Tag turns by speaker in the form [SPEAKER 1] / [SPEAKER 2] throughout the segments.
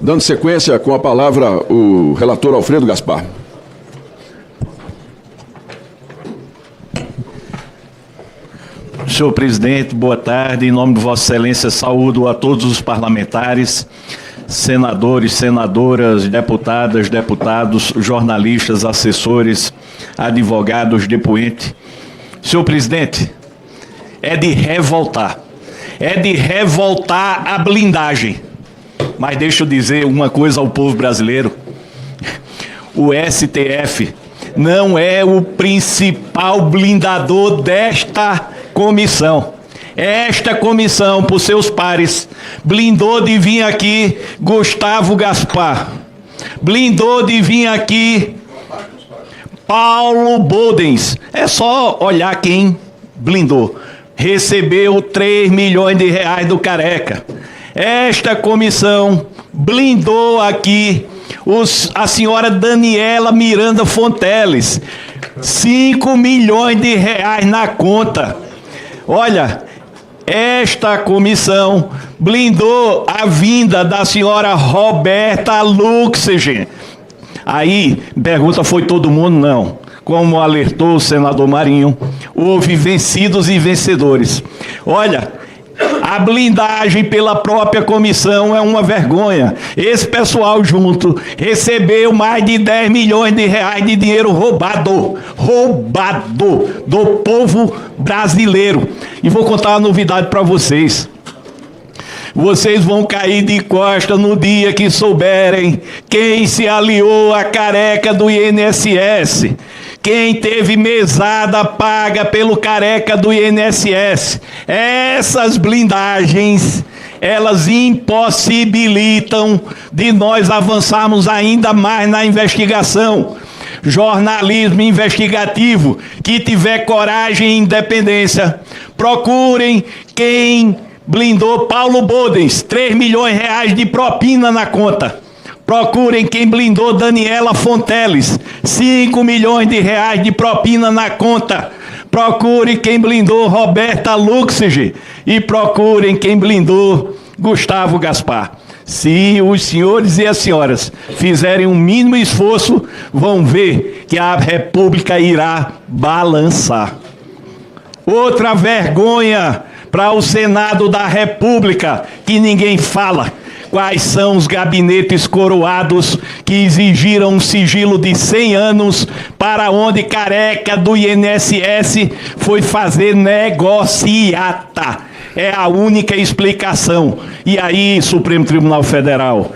[SPEAKER 1] Dando sequência, com a palavra, o relator Alfredo Gaspar.
[SPEAKER 2] Senhor presidente, boa tarde. Em nome de Vossa Excelência, saúdo a todos os parlamentares, senadores, senadoras, deputadas, deputados, jornalistas, assessores, advogados, depoentes. Senhor presidente, é de revoltar a blindagem. Mas deixa eu dizer uma coisa ao povo brasileiro. O STF não é o principal blindador desta comissão. Esta comissão, por seus pares, blindou de vir aqui Gustavo Gaspar, blindou de vir aqui Paulo Bodens. É só olhar quem blindou. Recebeu 3 milhões de reais do Careca. Esta comissão blindou aqui a senhora Daniela Miranda Fonteles. 5 milhões de reais na conta. Olha, esta comissão blindou a vinda da senhora Roberta Luxemburgo. Aí, pergunta, foi todo mundo? Não. Como alertou o senador Marinho, houve vencidos e vencedores. Olha, a blindagem pela própria comissão é uma vergonha. Esse pessoal junto recebeu mais de 10 milhões de reais de dinheiro roubado do povo brasileiro. E vou contar uma novidade para vocês. Vocês vão cair de costa no dia que souberem quem se aliou à Careca do INSS. Quem teve mesada paga pelo Careca do INSS. Essas blindagens, elas impossibilitam de nós avançarmos ainda mais na investigação. Jornalismo investigativo que tiver coragem e independência, procurem quem blindou Paulo Bodens, 3 milhões de reais de propina na conta. Procurem quem blindou Daniela Fonteles, 5 milhões de reais de propina na conta. Procurem quem blindou Roberta Luxemburgo e procurem quem blindou Gustavo Gaspar. Se os senhores e as senhoras fizerem um mínimo esforço, vão ver que a República irá balançar. Outra vergonha para o Senado da República, que ninguém fala. Quais são os gabinetes coroados que exigiram um sigilo de 100 anos para onde Careca do INSS foi fazer negociata? É a única explicação. E aí, Supremo Tribunal Federal,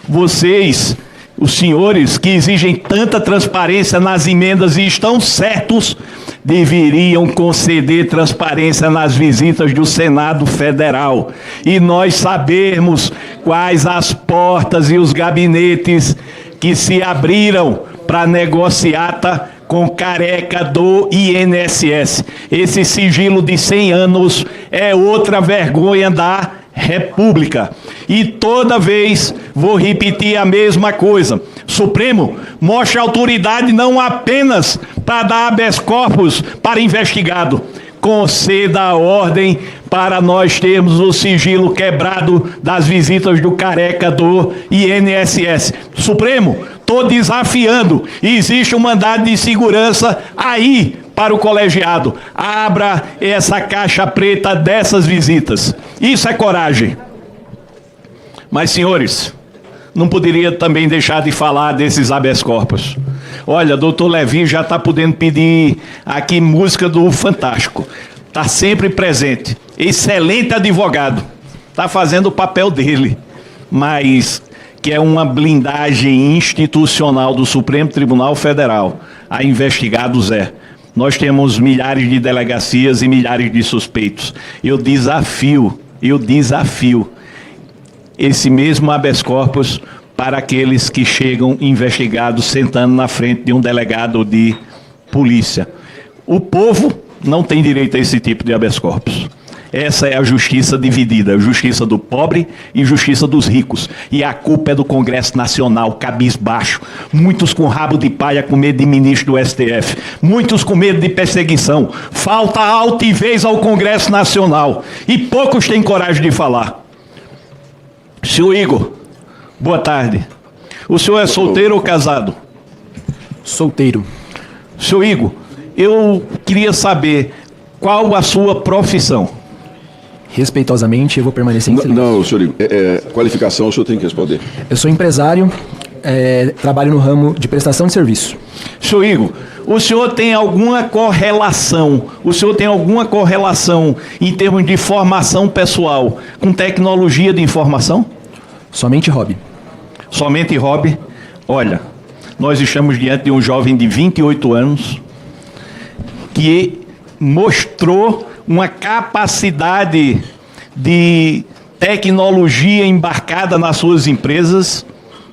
[SPEAKER 2] vocês, os senhores que exigem tanta transparência nas emendas e estão certos, deveriam conceder transparência nas visitas do Senado Federal e nós sabermos quais as portas e os gabinetes que se abriram para negociata com Careca do INSS. Esse sigilo de 100 anos é outra vergonha da República. E toda vez vou repetir a mesma coisa. Supremo, mostre autoridade não apenas para dar habeas corpus para investigado, conceda a ordem para nós termos o sigilo quebrado das visitas do Careca do INSS. Supremo, estou desafiando, existe um mandado de segurança aí para o colegiado. Abra essa caixa preta dessas visitas. Isso é coragem. Mas, senhores, não poderia também deixar de falar desses habeas corpus. Olha, doutor Levinho já está podendo pedir aqui música do Fantástico. Está sempre presente. Excelente advogado. Está fazendo o papel dele. Mas que é uma blindagem institucional do Supremo Tribunal Federal a investigados é. Nós temos milhares de delegacias e milhares de suspeitos. Eu desafio esse mesmo habeas corpus para aqueles que chegam investigados sentando na frente de um delegado de polícia. O povo não tem direito a esse tipo de habeas corpus. Essa é a justiça dividida, a justiça do pobre e justiça dos ricos. E a culpa é do Congresso Nacional, cabisbaixo. Muitos com rabo de paia com medo de ministro do STF. Muitos com medo de perseguição. Falta altivez ao Congresso Nacional. E poucos têm coragem de falar. Senhor Igor, Boa tarde. O senhor é solteiro ou casado?
[SPEAKER 3] Solteiro.
[SPEAKER 2] Senhor Igor, eu queria saber qual a sua profissão.
[SPEAKER 3] Respeitosamente, eu vou permanecer em silêncio.
[SPEAKER 1] Não, senhor Igor, qualificação o senhor tem que responder.
[SPEAKER 3] Eu sou empresário, trabalho no ramo de prestação de serviço.
[SPEAKER 2] Senhor Igor, o senhor tem alguma correlação? O senhor tem alguma correlação em termos de formação pessoal com tecnologia de informação?
[SPEAKER 3] Somente hobby.
[SPEAKER 2] Somente hobby? Olha, nós estamos diante de um jovem de 28 anos que mostrou uma capacidade de tecnologia embarcada nas suas empresas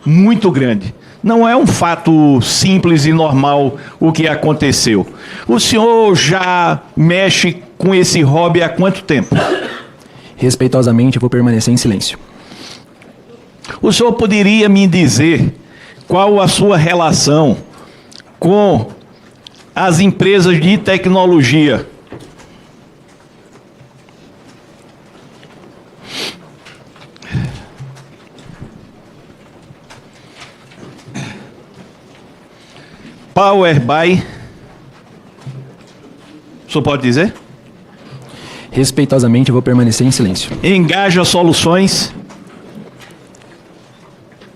[SPEAKER 2] muito grande. Não é um fato simples e normal o que aconteceu. O senhor já mexe com esse hobby há quanto tempo?
[SPEAKER 3] Respeitosamente, eu vou permanecer em silêncio.
[SPEAKER 2] O senhor poderia me dizer qual a sua relação com as empresas de tecnologia? Powerbuy. O senhor pode dizer?
[SPEAKER 3] Respeitosamente, eu vou permanecer em silêncio.
[SPEAKER 2] Engaja Soluções.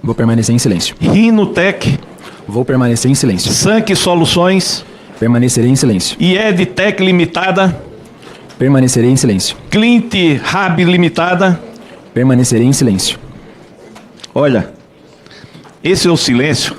[SPEAKER 3] Vou permanecer em silêncio.
[SPEAKER 2] Rinotec.
[SPEAKER 3] Vou permanecer em silêncio.
[SPEAKER 2] Sank Soluções.
[SPEAKER 3] Permanecerei em silêncio.
[SPEAKER 2] E EdTech Limitada.
[SPEAKER 3] Permanecerei em silêncio.
[SPEAKER 2] Clint Hub Limitada.
[SPEAKER 3] Permanecerei em silêncio.
[SPEAKER 2] Olha, esse é o silêncio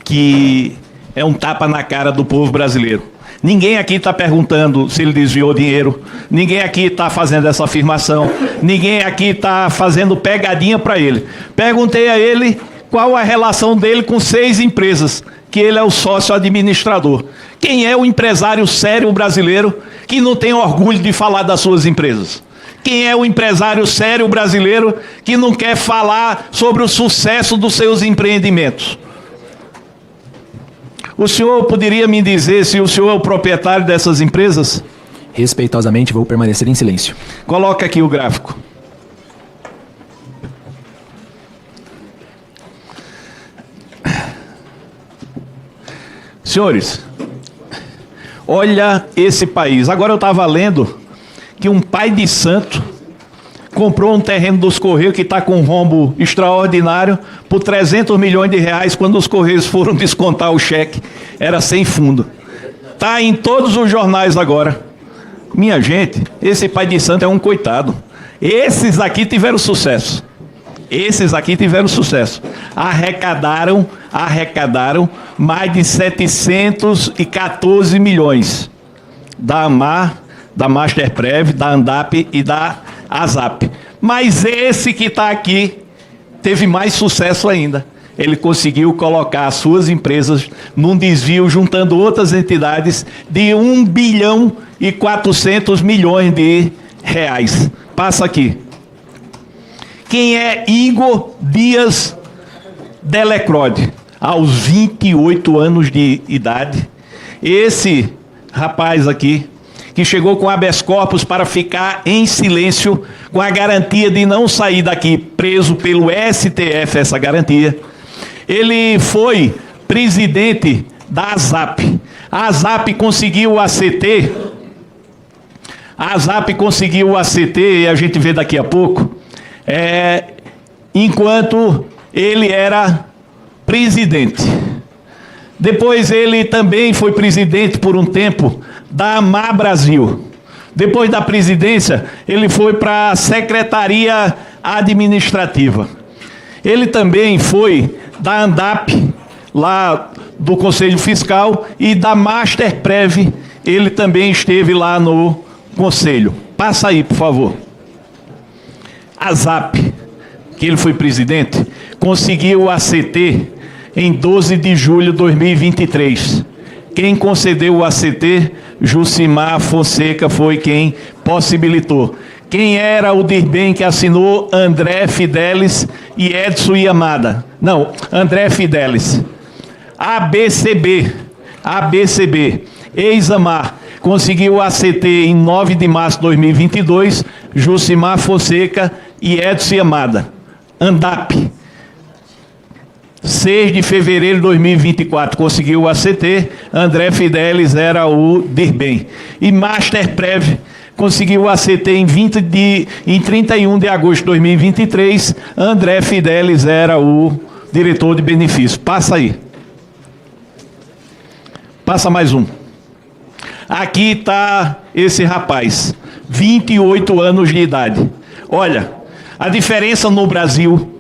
[SPEAKER 2] que é um tapa na cara do povo brasileiro. Ninguém aqui está perguntando se ele desviou dinheiro. Ninguém aqui está fazendo essa afirmação. Ninguém aqui está fazendo pegadinha para ele. Perguntei a ele qual a relação dele com 6 empresas, que ele é o sócio administrador. Quem é o empresário sério brasileiro que não tem orgulho de falar das suas empresas? Quem é o empresário sério brasileiro que não quer falar sobre o sucesso dos seus empreendimentos? O senhor poderia me dizer se o senhor é o proprietário dessas empresas?
[SPEAKER 3] Respeitosamente, vou permanecer em silêncio.
[SPEAKER 2] Coloca aqui o gráfico. Senhores, olha esse país. Agora eu estava lendo que um pai de santo comprou um terreno dos Correios que está com um rombo extraordinário por 300 milhões de reais quando os Correios foram descontar o cheque. Era sem fundo. Está em todos os jornais agora. Minha gente, esse pai de santo é um coitado. Esses aqui tiveram sucesso. Esses aqui tiveram sucesso. Arrecadaram mais de 714 milhões da AMAR, da Masterprev, da ANDAP e da ASAP. Mas esse que está aqui teve mais sucesso ainda. Ele conseguiu colocar as suas empresas num desvio, juntando outras entidades, de 1 bilhão e 400 milhões de reais. Passa aqui. Quem é Igor Dias Delecrode? Aos 28 anos de idade. Esse rapaz aqui, que chegou com habeas corpus para ficar em silêncio, com a garantia de não sair daqui preso pelo STF, essa garantia. Ele foi presidente da ASAP. A ASAP conseguiu o ACT. E a gente vê daqui a pouco, enquanto ele era presidente. Depois ele também foi presidente por um tempo da AMAR Brasil. Depois da presidência, ele foi para a Secretaria Administrativa. Ele também foi da ANDAP, lá do Conselho Fiscal, e da Masterprev. Ele também esteve lá no Conselho. Passa aí, por favor. A ASAP, que ele foi presidente, conseguiu o ACT em 12 de julho de 2023. Quem concedeu o ACT, Jucimar Fonseca, foi quem possibilitou. Quem era o DIRBEM que assinou? André Fidelis e Edson Yamada. Não, André Fidelis. ABCB, ex-AMAR, conseguiu o ACT em 9 de março de 2022, Jucimar Fonseca e Edson Yamada. ANDAP, 6 de fevereiro de 2024 conseguiu o ACT, André Fidelis era o DIRBEM. E Masterprev conseguiu o ACT em 31 de agosto de 2023, André Fidelis era o diretor de benefício. Passa aí. Passa mais um. Aqui está esse rapaz, 28 anos de idade. Olha, a diferença no Brasil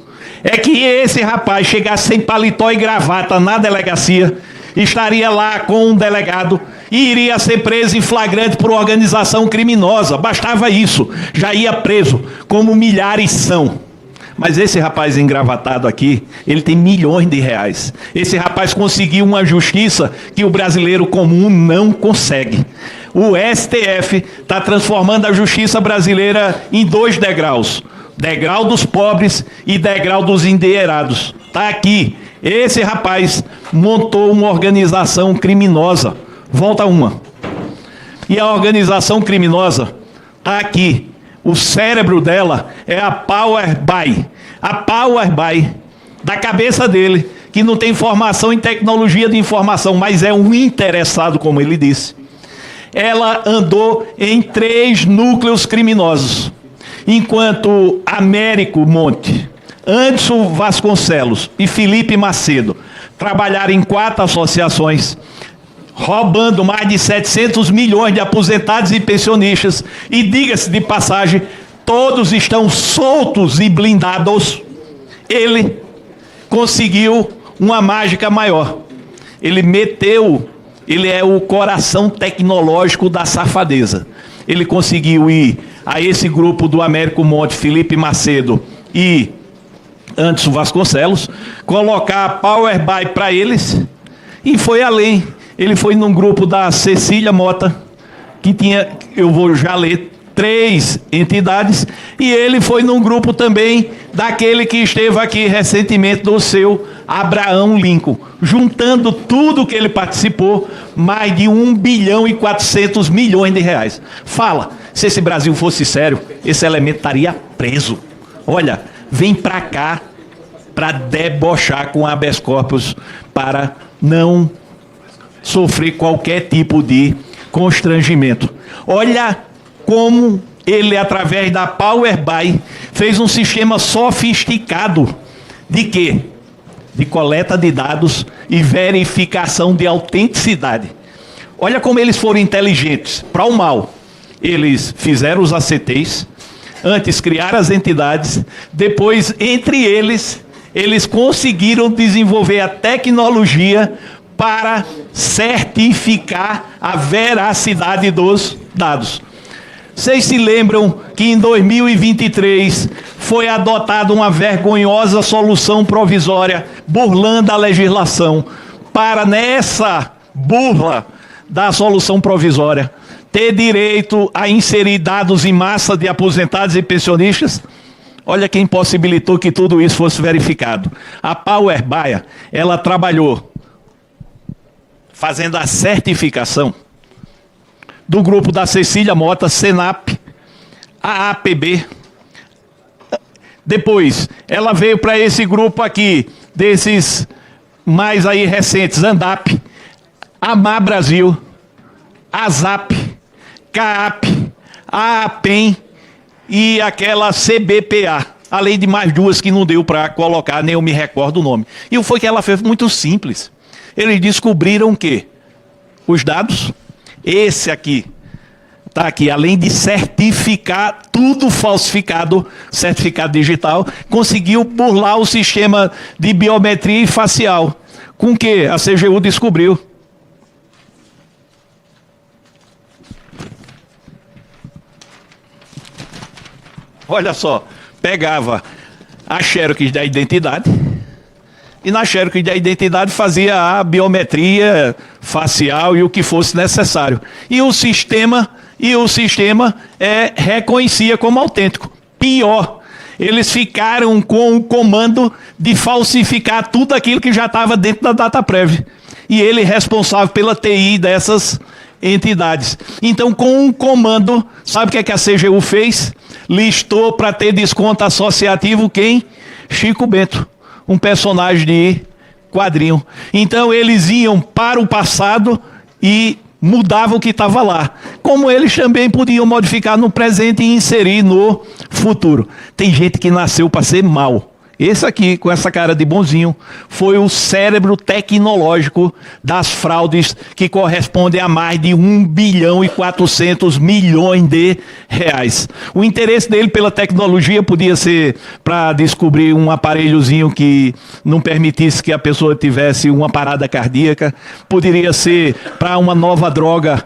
[SPEAKER 2] é que esse rapaz chegasse sem paletó e gravata na delegacia, estaria lá com um delegado e iria ser preso em flagrante por organização criminosa. Bastava isso, já ia preso, como milhares são. Mas esse rapaz engravatado aqui, ele tem milhões de reais. Esse rapaz conseguiu uma justiça que o brasileiro comum não consegue. O STF está transformando a justiça brasileira em 2 degraus. Degrau dos pobres e degrau dos endinheirados. Está aqui. Esse rapaz montou uma organização criminosa. Volta uma. E a organização criminosa está aqui. O cérebro dela é a Power BI. A Power BI, da cabeça dele, que não tem formação em tecnologia de informação, mas é um interessado, como ele disse. Ela andou em 3 núcleos criminosos. Enquanto Américo Monte, Anderson Vasconcelos e Felipe Macedo trabalharam em 4 associações, roubando mais de 700 milhões de aposentados e pensionistas. E diga-se de passagem, todos estão soltos e blindados. Ele conseguiu uma mágica maior. Ele é o coração tecnológico da safadeza. Ele conseguiu ir a esse grupo do Américo Monte, Felipe Macedo e Anderson Vasconcelos, colocar a Power BI para eles e foi além. Ele foi num grupo da Cecília Mota, que tinha, eu vou já ler, 3 entidades, e ele foi num grupo também daquele que esteve aqui recentemente, do seu Abraão Lincoln, juntando tudo que ele participou, mais de 1 bilhão e 400 milhões de reais. Fala, se esse Brasil fosse sério, esse elemento estaria preso. Olha, vem para cá para debochar com habeas corpus, para não sofrer qualquer tipo de constrangimento. Olha como ele, através da Power BI, fez um sistema sofisticado de quê? De coleta de dados e verificação de autenticidade. Olha como eles foram inteligentes, para o mal. Eles fizeram os ACTs, antes criaram as entidades, depois, entre eles conseguiram desenvolver a tecnologia para certificar a veracidade dos dados. Vocês se lembram que em 2023 foi adotada uma vergonhosa solução provisória, burlando a legislação, para nessa burla da solução provisória ter direito a inserir dados em massa de aposentados e pensionistas? Olha quem possibilitou que tudo isso fosse verificado. A Power BI, ela trabalhou fazendo a certificação do grupo da Cecília Mota, Senap, a APB. Depois, ela veio para esse grupo aqui, desses mais aí recentes, ANDAP, AMAR Brasil, ASAP, CAAP, AAPEM e aquela CBPA, além de mais 2 que não deu para colocar, nem eu me recordo o nome. E foi que ela fez muito simples. Eles descobriram que os dados, esse aqui, está aqui, além de certificar tudo falsificado, certificado digital, conseguiu burlar o sistema de biometria e facial. Com que a CGU descobriu. Olha só, pegava a xerox da identidade, e na xerox da identidade fazia a biometria facial e o que fosse necessário. E o sistema reconhecia como autêntico. Pior, eles ficaram com o comando de falsificar tudo aquilo que já estava dentro da DataPrev. E ele é responsável pela TI dessas entidades. Então, com um comando, sabe o que a CGU fez? Listou para ter desconto associativo quem? Chico Bento. Um personagem de quadrinho. Então eles iam para o passado e mudavam o que estava lá. Como eles também podiam modificar no presente e inserir no futuro. Tem gente que nasceu para ser mal. Esse aqui, com essa cara de bonzinho, foi o cérebro tecnológico das fraudes, que corresponde a mais de 1 bilhão e 400 milhões de reais. O interesse dele pela tecnologia podia ser para descobrir um aparelhozinho que não permitisse que a pessoa tivesse uma parada cardíaca, poderia ser para uma nova droga,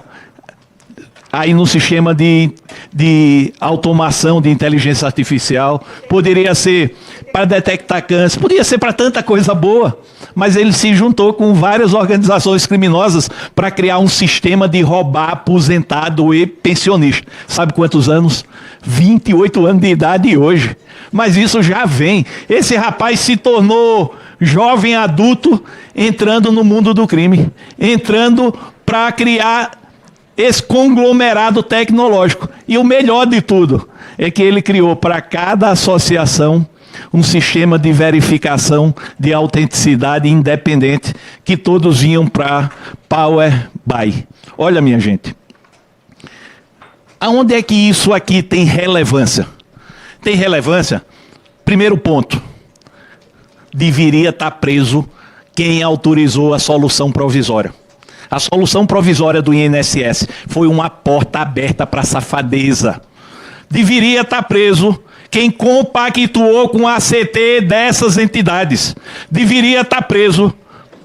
[SPEAKER 2] aí no sistema de automação de inteligência artificial, poderia ser para detectar câncer, podia ser para tanta coisa boa, mas ele se juntou com várias organizações criminosas para criar um sistema de roubar aposentado e pensionista. Sabe quantos anos? 28 anos de idade hoje. Mas isso já vem. Esse rapaz se tornou jovem adulto entrando no mundo do crime, entrando para criar esse conglomerado tecnológico. E o melhor de tudo é que ele criou para cada associação um sistema de verificação de autenticidade independente, que todos iam para Power BI. Olha, minha gente, aonde é que isso aqui tem relevância? Tem relevância? Primeiro ponto, deveria estar preso quem autorizou a solução provisória. A solução provisória do INSS foi uma porta aberta para safadeza. Deveria estar preso quem compactuou com a ACT dessas entidades. Deveria estar preso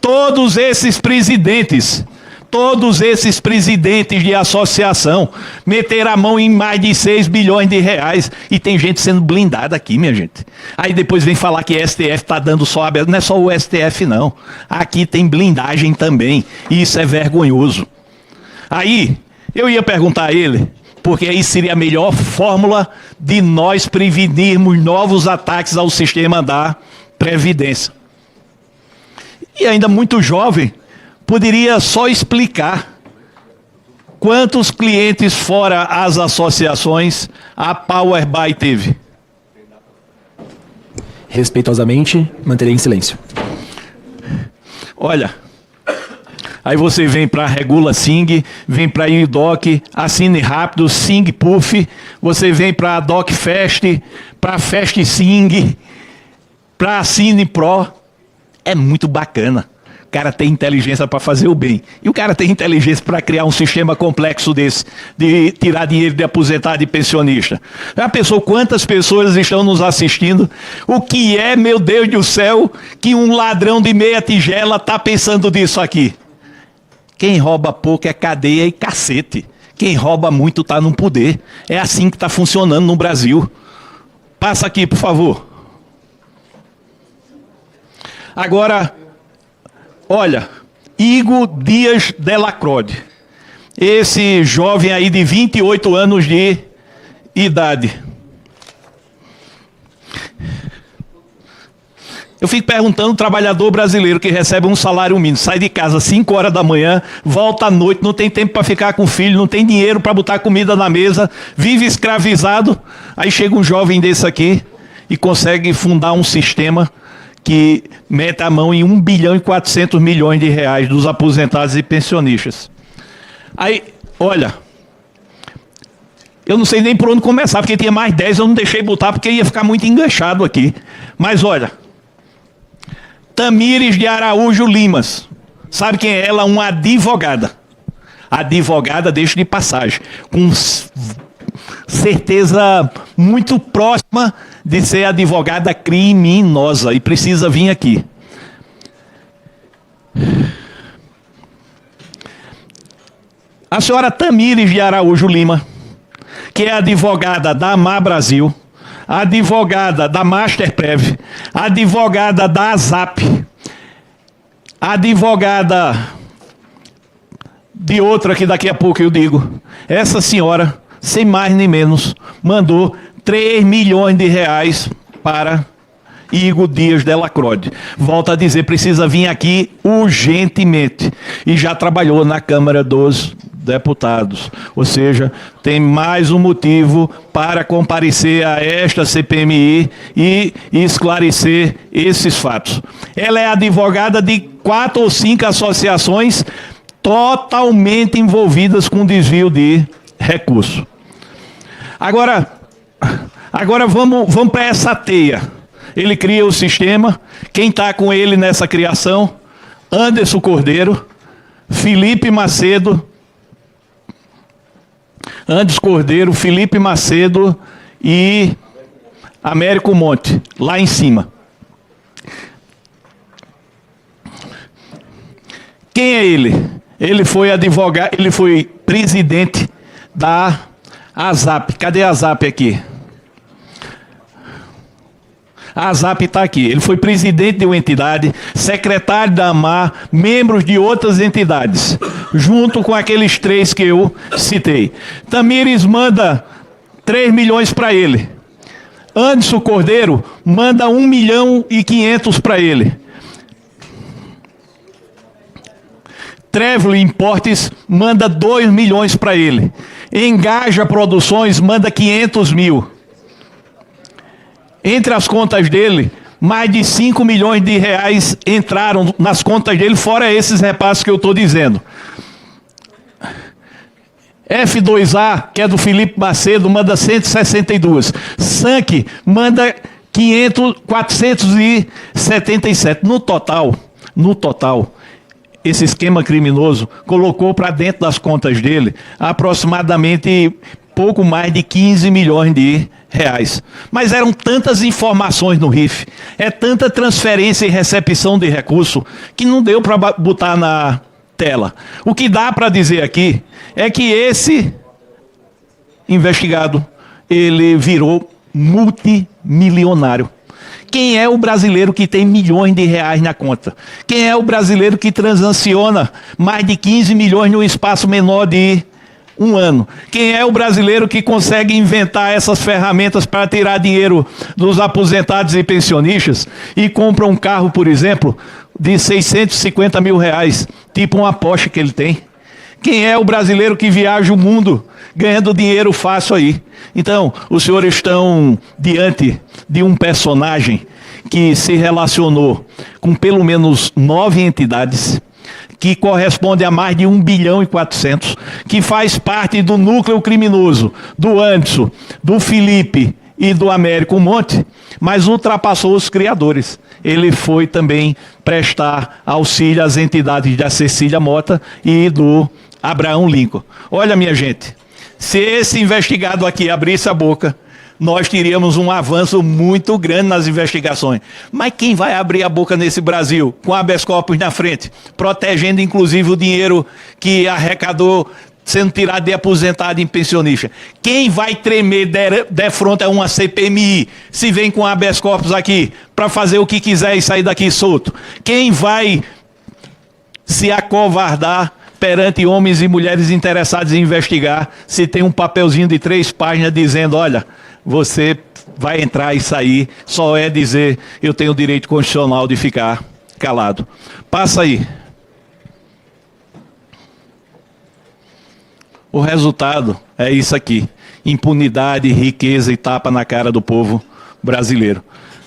[SPEAKER 2] todos esses presidentes de associação, meter a mão em mais de 6 bilhões de reais, e tem gente sendo blindada aqui, minha gente. Aí depois vem falar que o STF está dando só aberto. Não é só o STF, não. Aqui tem blindagem também, e isso é vergonhoso. Aí, eu ia perguntar a ele, porque aí seria a melhor fórmula de nós prevenirmos novos ataques ao sistema da Previdência. E ainda muito jovem, poderia só explicar quantos clientes fora as associações a Power BI teve.
[SPEAKER 3] Respeitosamente, manterei em silêncio.
[SPEAKER 2] Olha, aí você vem para Regula Sing, vem para IDOC, Assine Rápido, Sing Puff, você vem para Doc Fest, para Fest Sing, para Assine Pro. É muito bacana. O cara tem inteligência para fazer o bem. E o cara tem inteligência para criar um sistema complexo desse, de tirar dinheiro de aposentado e pensionista. Já pensou quantas pessoas estão nos assistindo? O que é, meu Deus do céu, que um ladrão de meia tigela está pensando disso aqui? Quem rouba pouco é cadeia e cacete. Quem rouba muito está no poder. É assim que está funcionando no Brasil. Passa aqui, por favor. Agora, olha, Igor Dias Delacrode. Esse jovem aí de 28 anos de idade. Eu fico perguntando o trabalhador brasileiro que recebe um salário mínimo, sai de casa às 5 horas da manhã, volta à noite, não tem tempo para ficar com o filho, não tem dinheiro para botar comida na mesa, vive escravizado. Aí chega um jovem desse aqui e consegue fundar um sistema que mete a mão em 1 bilhão e 400 milhões de reais dos aposentados e pensionistas. Aí, olha, eu não sei nem por onde começar, porque tinha mais 10, eu não deixei botar porque ia ficar muito enganchado aqui. Mas olha, Tamires de Araújo Limas, sabe quem é ela? Uma advogada. Advogada, deixo de passagem, com certeza muito próxima de ser advogada criminosa, e precisa vir aqui. A senhora Tamires de Araújo Lima, que é advogada da Amar Brasil, advogada da Masterprev, advogada da ASAP, advogada de outra que daqui a pouco eu digo. Essa senhora, sem mais nem menos, mandou 3 milhões de reais para Igor Dias Delacrode. Volto a dizer, precisa vir aqui urgentemente. E já trabalhou na Câmara dos deputados. Ou seja, tem mais um motivo para comparecer a esta CPMI e esclarecer esses fatos. Ela é advogada de 4 ou 5 associações totalmente envolvidas com desvio de recurso. Agora vamos para essa teia. Ele cria o sistema. Quem está com ele nessa criação? Anderson Cordeiro, Felipe Macedo, e Américo Monte, lá em cima. Quem é ele? Ele foi advogado, ele foi presidente da ASAP. Cadê a ASAP aqui? A ASAP está aqui. Ele foi presidente de uma entidade, secretário da AMAR, membros de outras entidades, junto com aqueles 3 que eu citei. Tamires manda 3 milhões para ele. Anderson Cordeiro manda 1,5 milhão para ele. Trevely Importes manda 2 milhões para ele. Engaja Produções manda 500 mil. Entre as contas dele, mais de 5 milhões de reais entraram nas contas dele, fora esses repasses que eu estou dizendo. F2A, que é do Felipe Macedo, manda 162. Sank manda 477. No total, esse esquema criminoso colocou para dentro das contas dele aproximadamente pouco mais de 15 milhões de reais. Mas eram tantas informações no RIF, é tanta transferência e recepção de recurso, que não deu para botar na tela. O que dá para dizer aqui é que esse investigado, ele virou multimilionário. Quem é o brasileiro que tem milhões de reais na conta? Quem é o brasileiro que transaciona mais de 15 milhões no espaço menor de um ano? Quem é o brasileiro que consegue inventar essas ferramentas para tirar dinheiro dos aposentados e pensionistas e compra um carro, por exemplo, de 650 mil reais, tipo uma Porsche que ele tem? Quem é o brasileiro que viaja o mundo ganhando dinheiro fácil aí? Então, os senhores estão diante de um personagem que se relacionou com pelo menos 9 entidades, que corresponde a mais de 1 bilhão e 400, que faz parte do núcleo criminoso do Anderson, do Felipe e do Américo Monte, mas ultrapassou os criadores. Ele foi também prestar auxílio às entidades da Cecília Mota e do Abraão Lincoln. Olha, minha gente, se esse investigado aqui abrisse a boca, nós teríamos um avanço muito grande nas investigações. Mas quem vai abrir a boca nesse Brasil, com habeas corpus na frente, protegendo inclusive o dinheiro que arrecadou sendo tirado de aposentado em pensionista? Quem vai tremer de frente a uma CPMI se vem com habeas corpus aqui para fazer o que quiser e sair daqui solto? Quem vai se acovardar perante homens e mulheres interessados em investigar se tem um papelzinho de 3 páginas dizendo: olha, você vai entrar e sair, só é dizer eu tenho o direito constitucional de ficar calado? Passa aí. O resultado é isso aqui: impunidade, riqueza e tapa na cara do povo brasileiro.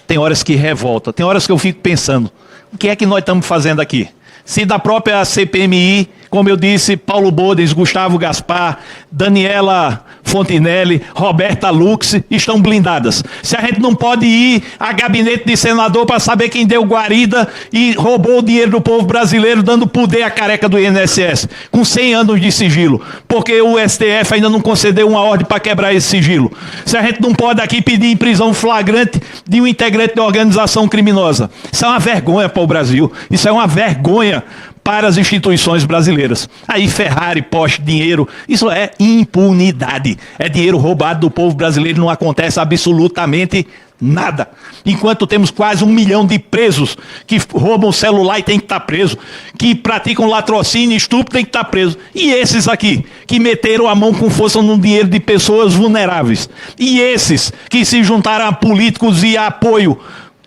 [SPEAKER 2] Tem horas que revolta, tem horas que eu fico pensando, o que é que nós estamos fazendo aqui? Se da própria CPMI, como eu disse, Paulo Bodens, Gustavo Gaspar, Daniela Fontinelli, Roberta Lux estão blindadas. Se a gente não pode ir a gabinete de senador para saber quem deu guarida e roubou o dinheiro do povo brasileiro, dando poder à careca do INSS, com 100 anos de sigilo, porque o STF ainda não concedeu uma ordem para quebrar esse sigilo. Se a gente não pode aqui pedir prisão flagrante de um integrante de organização criminosa. Isso é uma vergonha para o Brasil. Isso é uma vergonha para as instituições brasileiras. Aí Ferrari, Porsche, dinheiro, isso é impunidade. É dinheiro roubado do povo brasileiro, não acontece absolutamente nada. Enquanto temos quase 1 milhão de presos que roubam celular e tem que estar preso, que praticam latrocínio e estupro, tem que estar preso. E esses aqui, que meteram a mão com força no dinheiro de pessoas vulneráveis. E esses que se juntaram a políticos e a apoio,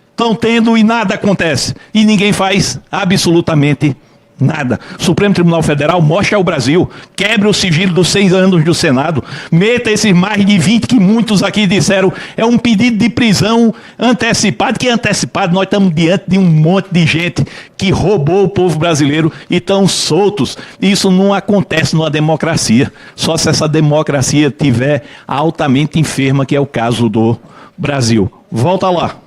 [SPEAKER 2] estão tendo e nada acontece. E ninguém faz absolutamente Nada. Supremo Tribunal Federal mostre ao Brasil, quebre o sigilo dos 6 anos do Senado, meta esses mais de 20 que muitos aqui disseram, é um pedido de prisão antecipado, que é antecipado, nós estamos diante de um monte de gente que roubou o povo brasileiro e estão soltos. Isso não acontece numa democracia, só se essa democracia estiver altamente enferma, que é o caso do Brasil. Volta lá.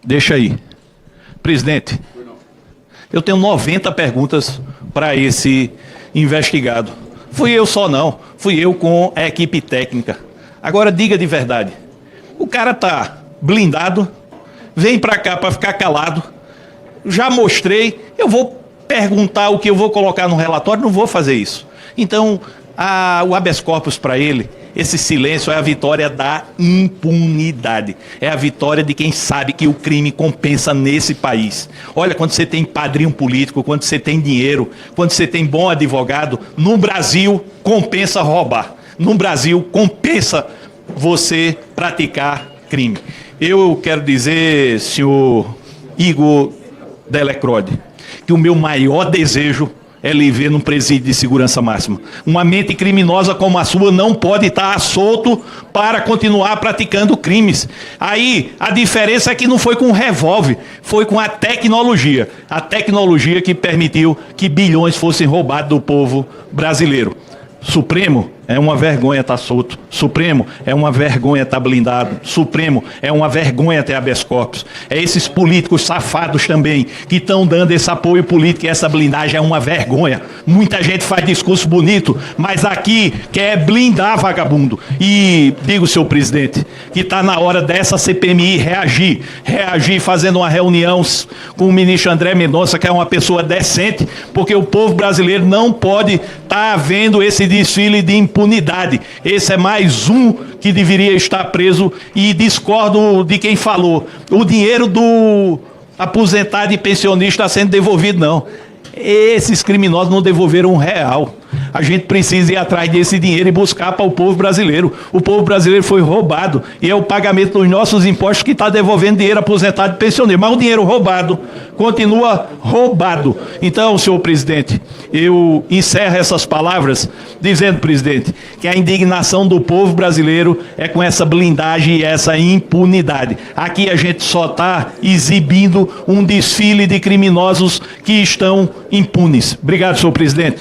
[SPEAKER 2] Deixa aí. Presidente, eu tenho 90 perguntas para esse investigado. Fui eu só não, fui eu com a equipe técnica. Agora diga de verdade, o cara tá blindado, vem para cá para ficar calado, já mostrei, eu vou perguntar o que eu vou colocar no relatório, não vou fazer isso. Então, o habeas corpus para ele, esse silêncio é a vitória da impunidade. É a vitória de quem sabe que o crime compensa nesse país. Olha, quando você tem padrinho político, quando você tem dinheiro, quando você tem bom advogado, no Brasil compensa roubar. No Brasil compensa você praticar crime. Eu quero dizer, senhor Igor Delecrode, que o meu maior desejo é lhe ver num presídio de segurança máxima. Uma mente criminosa como a sua não pode estar solto para continuar praticando crimes. Aí, a diferença é que não foi com um revólver, foi com a tecnologia. A tecnologia que permitiu que bilhões fossem roubados do povo brasileiro. Supremo, é uma vergonha estar solto. Supremo, é uma vergonha estar blindado. Supremo, é uma vergonha ter habeas corpus. É esses políticos safados também que estão dando esse apoio político e essa blindagem é uma vergonha. Muita gente faz discurso bonito, mas aqui quer blindar vagabundo. E digo, senhor presidente, que está na hora dessa CPMI reagir. Reagir fazendo uma reunião com o ministro André Mendonça, que é uma pessoa decente, porque o povo brasileiro não pode estar vendo esse desfile de impunidade. Esse é mais um que deveria estar preso e discordo de quem falou. O dinheiro do aposentado e pensionista está sendo devolvido, não. Esses criminosos não devolveram R$1. A gente precisa ir atrás desse dinheiro e buscar para o povo brasileiro. O povo brasileiro foi roubado e é o pagamento dos nossos impostos que está devolvendo dinheiro aposentado e pensioneiro. Mas o dinheiro roubado continua roubado. Então, senhor presidente, eu encerro essas palavras dizendo, presidente, que a indignação do povo brasileiro é com essa blindagem e essa impunidade. Aqui a gente só está exibindo um desfile de criminosos que estão impunes. Obrigado, senhor presidente.